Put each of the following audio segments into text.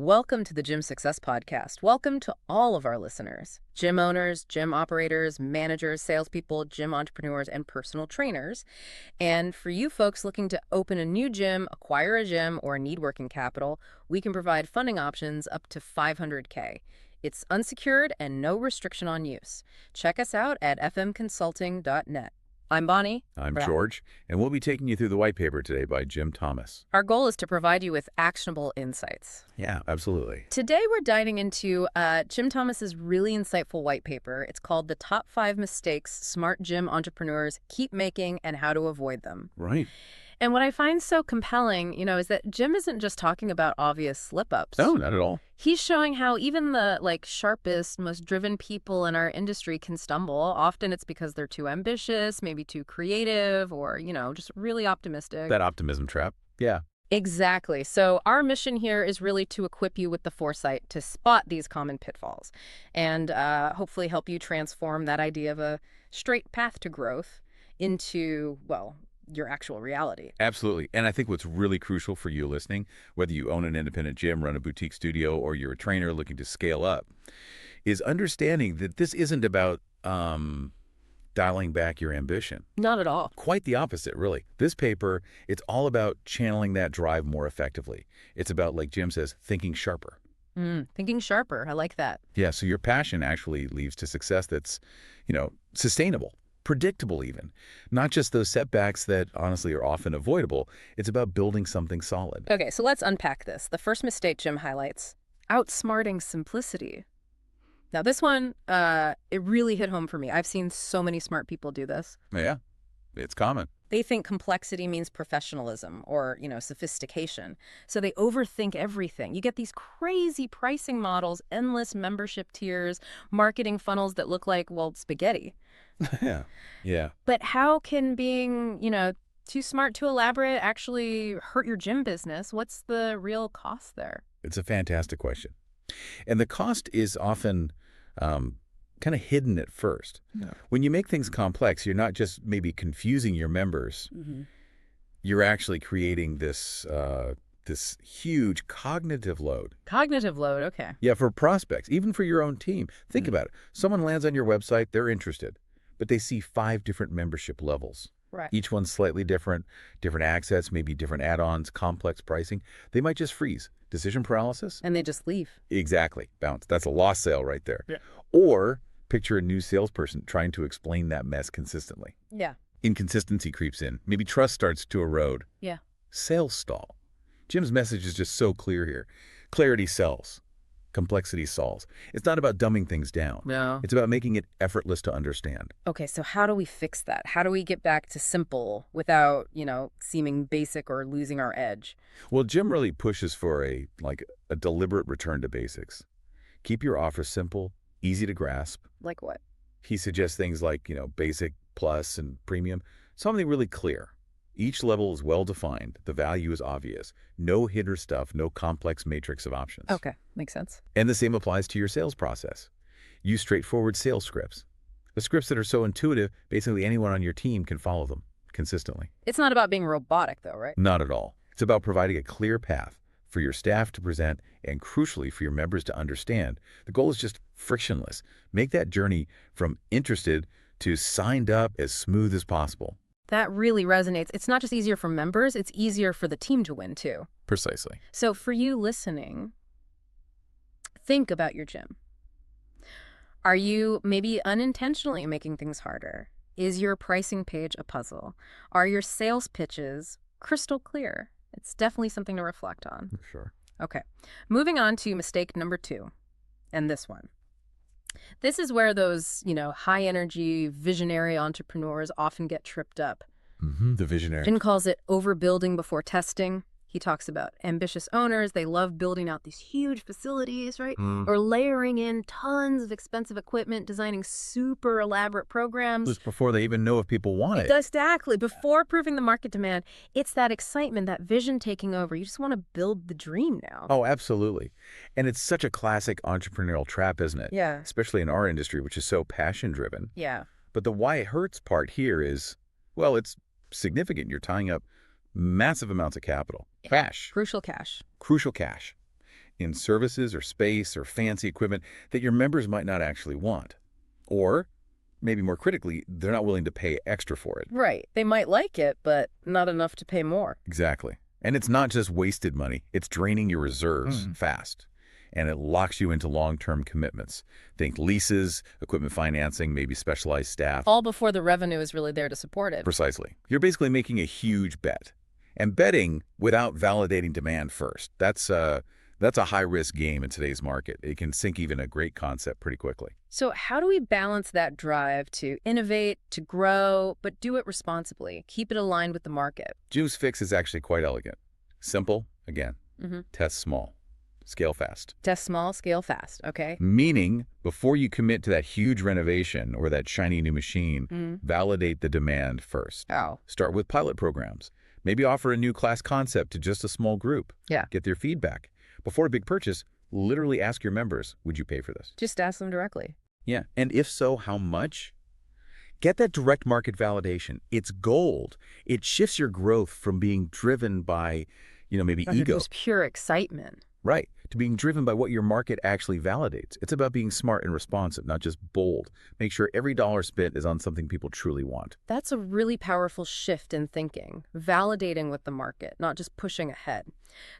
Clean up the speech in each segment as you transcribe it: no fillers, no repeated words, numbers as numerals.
Welcome to the Gym Success Podcast. Welcome to all of our listeners, gym owners, gym operators, managers, salespeople, gym entrepreneurs, and personal trainers. And for you folks looking to open a new gym, acquire a gym, or need working capital, we can provide funding options up to $500K. It's unsecured and no restriction on use. Check us out at fmconsulting.net. I'm Bonnie. I'm George, and we'll be taking you through the white paper today by jthomas. Our goal is to provide you with actionable insights. Yeah, absolutely. Today we're diving into jthomas's really insightful white paper. It's called The Top 5 Mistakes Smart Gym Entrepreneurs Keep Making and How to Avoid Them. Right. And what I find so compelling, is that Jim isn't just talking about obvious slip-ups. No, not at all. He's showing how even the sharpest, most driven people in our industry can stumble. Often it's because they're too ambitious, maybe too creative, or, just really optimistic. That optimism trap. Yeah. Exactly. So our mission here is really to equip you with the foresight to spot these common pitfalls and hopefully help you transform that idea of a straight path to growth into, your actual reality. Absolutely. And I think what's really crucial for you listening, whether you own an independent gym, run a boutique studio, or you're a trainer looking to scale up, is understanding that this isn't about dialing back your ambition. Not at all. Quite the opposite, really. This paper, it's all about channeling that drive more effectively. It's about, like Jim says, thinking sharper. Thinking sharper. I like that. Yeah, so your passion actually leads to success that's, sustainable. Predictable even. Not just those setbacks that honestly are often avoidable. It's about building something solid. Okay, so let's unpack this. The first mistake Jim highlights, outsmarting simplicity. Now this one, it really hit home for me. I've seen so many smart people do this. Yeah, it's common. They think complexity means professionalism or, sophistication. So they overthink everything. You get these crazy pricing models, endless membership tiers, marketing funnels that look like, spaghetti. Yeah. But how can being, too smart, too elaborate actually hurt your gym business? What's the real cost there? It's a fantastic question. And the cost is often kind of hidden at first. Yeah. When you make things complex, you're not just maybe confusing your members. Mm-hmm. You're actually creating this this huge cognitive load. Cognitive load, okay. Yeah, for prospects, even for your own team. Think about it. Someone lands on your website, they're interested, but they see 5 different membership levels. Right. Each one's slightly different access, maybe different add-ons, complex pricing. They might just freeze. Decision paralysis. And they just leave. Exactly. Bounce. That's a lost sale right there. Yeah. Or picture a new salesperson trying to explain that mess consistently. Yeah. Inconsistency creeps in. Maybe trust starts to erode. Yeah. Sales stall. Jim's message is just so clear here. Clarity sells. Complexity solves. It's not about dumbing things down. No. It's about making it effortless to understand. Okay, so how do we fix that? How do we get back to simple without, seeming basic or losing our edge? Well, Jim really pushes for a deliberate return to basics. Keep your offer simple, easy to grasp. Like what? He suggests things like, basic, plus, and premium. Something really clear. Each level is well-defined. The value is obvious. No hitter stuff, no complex matrix of options. Okay, makes sense. And the same applies to your sales process. Use straightforward sales scripts. The scripts that are so intuitive, basically anyone on your team can follow them consistently. It's not about being robotic, though, right? Not at all. It's about providing a clear path for your staff to present and, crucially, for your members to understand. The goal is just frictionless. Make that journey from interested to signed up as smooth as possible. That really resonates. It's not just easier for members, it's easier for the team to win, too. Precisely. So for you listening, think about your gym. Are you maybe unintentionally making things harder? Is your pricing page a puzzle? Are your sales pitches crystal clear? It's definitely something to reflect on. Sure. Okay. Moving on to mistake number 2, and this one. This is where those, high-energy, visionary entrepreneurs often get tripped up. The visionary. Jim calls it overbuilding before testing. He talks about ambitious owners. They love building out these huge facilities, right? Or layering in tons of expensive equipment, designing super elaborate programs. Just before they even know if people want it. Exactly. Before proving the market demand, it's that excitement, that vision taking over. You just want to build the dream now. Oh, absolutely. And it's such a classic entrepreneurial trap, isn't it? Yeah. Especially in our industry, which is so passion-driven. Yeah. But the why it hurts part here is, it's significant. You're tying up massive amounts of capital. Cash. Crucial cash. Crucial cash. in services or space or fancy equipment that your members might not actually want. Or, maybe more critically, they're not willing to pay extra for it. Right. They might like it, but not enough to pay more. Exactly. And it's not just wasted money. It's draining your reserves fast. And it locks you into long-term commitments. Think leases, equipment financing, maybe specialized staff. All before the revenue is really there to support it. Precisely. You're basically making a huge bet. And betting without validating demand first. That's a high-risk game in today's market. It can sink even a great concept pretty quickly. So how do we balance that drive to innovate, to grow, but do it responsibly? Keep it aligned with the market. Jim's fix is actually quite elegant. Simple, again. Test small. Scale fast. Test small, scale fast, okay? Meaning, before you commit to that huge renovation or that shiny new machine, validate the demand first. Oh. Start with pilot programs. Maybe offer a new class concept to just a small group. Yeah. Get their feedback. Before a big purchase, literally ask your members, would you pay for this? Just ask them directly. Yeah. And if so, how much? Get that direct market validation. It's gold. It shifts your growth from being driven by, maybe ego. Just pure excitement. Right. To being driven by what your market actually validates. It's about being smart and responsive, not just bold. Make sure every dollar spent is on something people truly want. That's a really powerful shift in thinking, validating with the market, not just pushing ahead.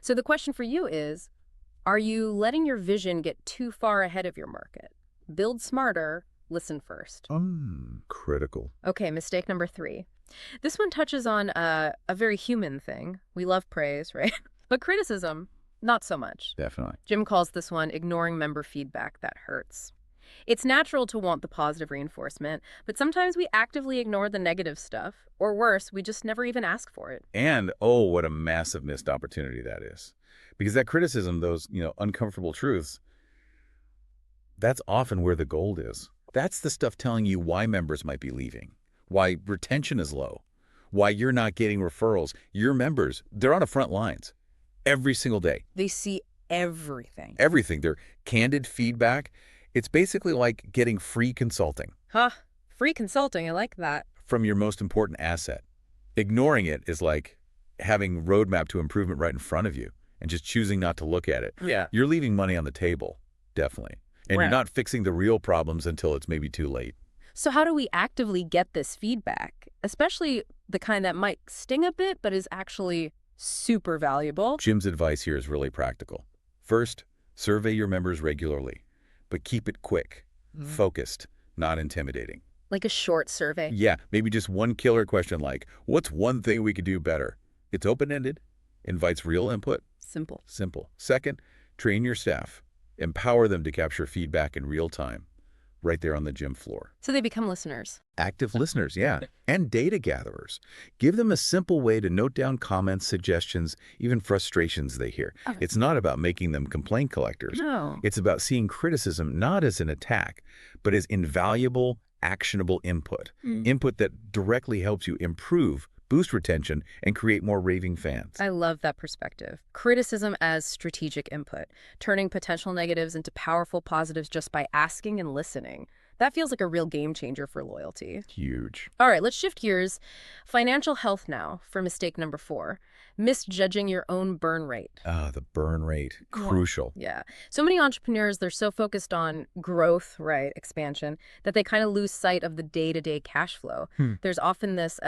So the question for you is, are you letting your vision get too far ahead of your market? Build smarter, listen first. Critical. Okay, mistake number 3. This one touches on a very human thing. We love praise, right? But criticism, not so much. Definitely. Jim calls this one ignoring member feedback that hurts. It's natural to want the positive reinforcement, but sometimes we actively ignore the negative stuff, or worse, we just never even ask for it. And, oh, what a massive missed opportunity that is. Because that criticism, those, uncomfortable truths, that's often where the gold is. That's the stuff telling you why members might be leaving, why retention is low, why you're not getting referrals. Your members, they're on the front lines every single day. They see everything. Everything. Their candid feedback. It's basically like getting free consulting. Huh. Free consulting, I like that. From your most important asset. Ignoring it is like having roadmap to improvement right in front of you and just choosing not to look at it. Yeah. You're leaving money on the table, definitely. And Right. you're not fixing the real problems until it's maybe too late. So how do we actively get this feedback, especially the kind that might sting a bit but is actually super valuable? Jim's advice here is really practical. First, survey your members regularly, but keep it quick, focused, not intimidating. Like a short survey? Yeah, maybe just one killer question like, what's one thing we could do better? It's open-ended, invites real input. Simple. Simple. Second, train your staff. Empower them to capture feedback in real time, right there on the gym floor. So they become listeners. Active listeners, yeah, and data gatherers. Give them a simple way to note down comments, suggestions, even frustrations they hear. Okay. It's not about making them complaint collectors. No. It's about seeing criticism not as an attack, but as invaluable, actionable input. Input that directly helps you improve, boost retention, and create more raving fans. I love that perspective. Criticism as strategic input, turning potential negatives into powerful positives just by asking and listening. That feels like a real game changer for loyalty. Huge. All right, let's shift gears. Financial health now for mistake number 4. Misjudging your own burn rate. The burn rate, crucial. Yeah. So many entrepreneurs, they're so focused on growth, right, expansion, that they kind of lose sight of the day-to-day cash flow. There's often this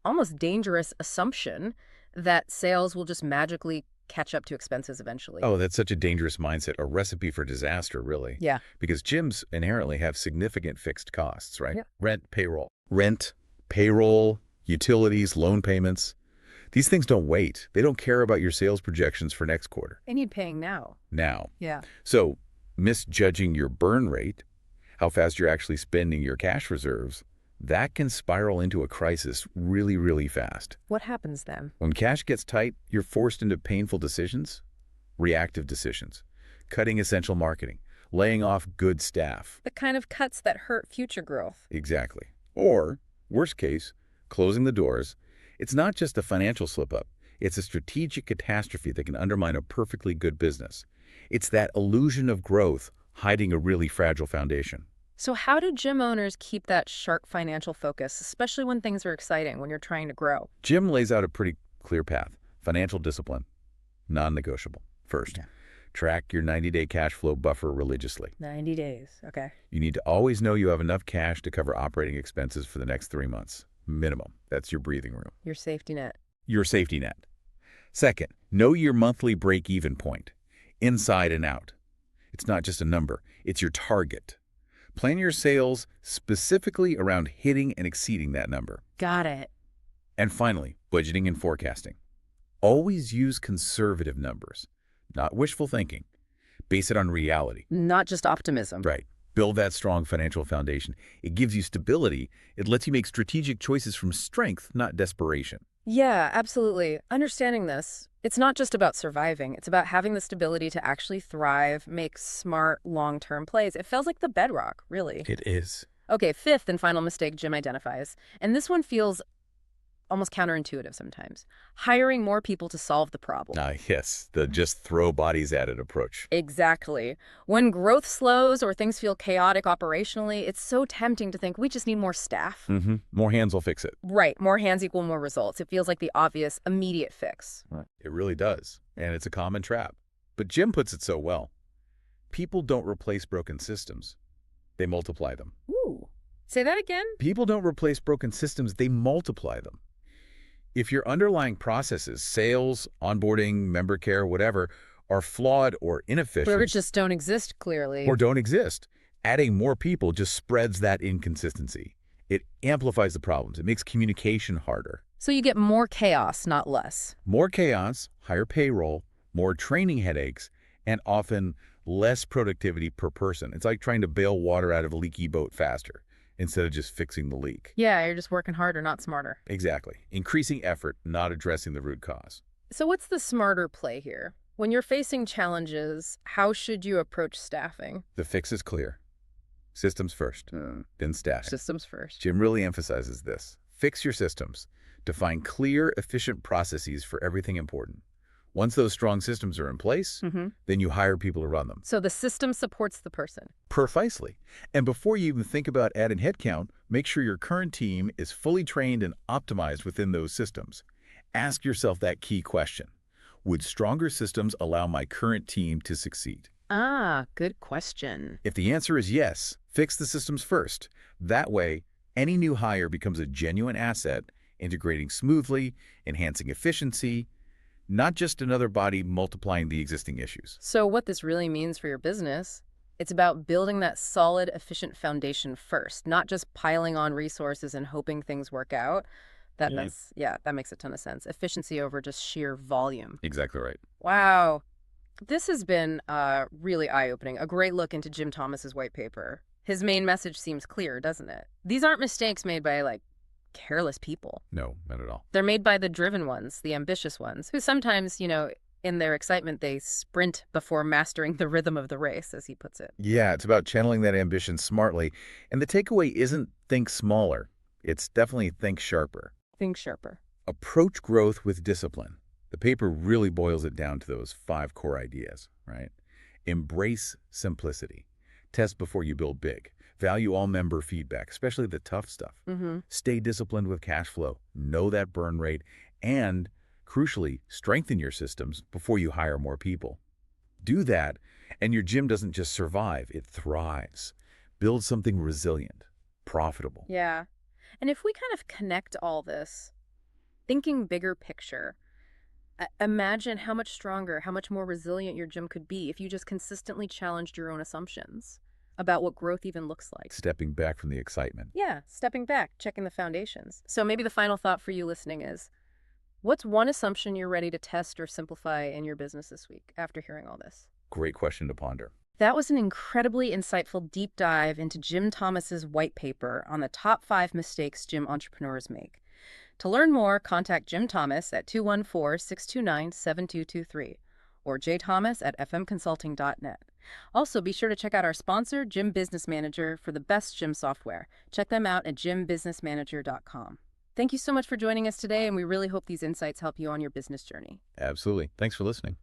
almost dangerous assumption that sales will just magically catch up to expenses eventually. Oh, that's such a dangerous mindset, a recipe for disaster, really. Yeah. Because gyms inherently have significant fixed costs, right? Yeah. Rent, payroll, utilities, loan payments. These things don't wait. They don't care about your sales projections for next quarter. They need paying now. Yeah. So misjudging your burn rate, how fast you're actually spending your cash reserves, that can spiral into a crisis really, really fast. What happens then? When cash gets tight, you're forced into painful decisions, reactive decisions, cutting essential marketing, laying off good staff. The kind of cuts that hurt future growth. Exactly. Or, worst case, closing the doors. It's not just a financial slip-up. It's a strategic catastrophe that can undermine a perfectly good business. It's that illusion of growth hiding a really fragile foundation. So how do gym owners keep that sharp financial focus, especially when things are exciting, when you're trying to grow? Jim lays out a pretty clear path. Financial discipline, non-negotiable. First, Track your 90-day cash flow buffer religiously. 90 days. Okay. You need to always know you have enough cash to cover operating expenses for the next 3 months. Minimum. That's your breathing room. Your safety net. Your safety net. Second, know your monthly break-even point, inside and out. It's not just a number, it's your target. Plan your sales specifically around hitting and exceeding that number. Got it. And finally, budgeting and forecasting. Always use conservative numbers, not wishful thinking. Base it on reality. Not just optimism. Right. Build that strong financial foundation. It gives you stability. It lets you make strategic choices from strength, not desperation. Yeah, absolutely. Understanding this, it's not just about surviving. It's about having the stability to actually thrive, make smart, long-term plays. It feels like the bedrock, really. It is. Okay, fifth and final mistake Jim identifies. And this one feels almost counterintuitive sometimes. Hiring more people to solve the problem. Yes, the just throw bodies at it approach. Exactly. When growth slows or things feel chaotic operationally, it's so tempting to think we just need more staff. More hands will fix it. Right. More hands equal more results. It feels like the obvious, immediate fix. Right. It really does. And it's a common trap. But Jim puts it so well. People don't replace broken systems. They multiply them. Ooh. Say that again? People don't replace broken systems. They multiply them. If your underlying processes, sales, onboarding, member care, whatever, are flawed or inefficient, Or just don't exist clearly. or don't exist, adding more people just spreads that inconsistency. It amplifies the problems. It makes communication harder. So you get more chaos, not less. More chaos, higher payroll, more training headaches, and often less productivity per person. It's like trying to bail water out of a leaky boat faster instead of just fixing the leak. Yeah, you're just working harder, not smarter. Exactly. Increasing effort, not addressing the root cause. So what's the smarter play here? When you're facing challenges, how should you approach staffing? The fix is clear. Systems first, then staffing. Systems first. Jim really emphasizes this. Fix your systems. Define clear, efficient processes for everything important. Once those strong systems are in place, then you hire people to run them. So the system supports the person. Precisely. And before you even think about adding headcount, make sure your current team is fully trained and optimized within those systems. Ask yourself that key question. Would stronger systems allow my current team to succeed? Ah, good question. If the answer is yes, fix the systems first. That way, any new hire becomes a genuine asset, integrating smoothly, enhancing efficiency, not just another body multiplying the existing issues. So what this really means for your business, it's about building that solid, efficient foundation first, not just piling on resources and hoping things work out. That makes a ton of sense. Efficiency over just sheer volume. Exactly right. Wow. This has been really eye-opening. A great look into Jim Thomas's white paper. His main message seems clear, doesn't it? These aren't mistakes made by, careless people. No, not at all. They're made by the driven ones, the ambitious ones, who sometimes, in their excitement, they sprint before mastering the rhythm of the race, as he puts it. Yeah, it's about channeling that ambition smartly. And the takeaway isn't think smaller. It's definitely think sharper. Think sharper. Approach growth with discipline. The paper really boils it down to those 5 core ideas, right? Embrace simplicity. Test before you build big. Value all member feedback, especially the tough stuff. Stay disciplined with cash flow. Know that burn rate. And, crucially, strengthen your systems before you hire more people. Do that, and your gym doesn't just survive, it thrives. Build something resilient, profitable. Yeah. And if we kind of connect all this, thinking bigger picture, imagine how much stronger, how much more resilient your gym could be if you just consistently challenged your own assumptions about what growth even looks like. Stepping back from the excitement. Yeah, stepping back, checking the foundations. So maybe the final thought for you listening is, what's one assumption you're ready to test or simplify in your business this week after hearing all this? Great question to ponder. That was an incredibly insightful deep dive into Jim Thomas's white paper on the top 5 mistakes gym entrepreneurs make. To learn more, contact Jim Thomas at 214-629-7223 or jthomas@fmconsulting.net. Also, be sure to check out our sponsor, Gym Business Manager, for the best gym software. Check them out at gymbusinessmanager.com. Thank you so much for joining us today, and we really hope these insights help you on your business journey. Absolutely. Thanks for listening.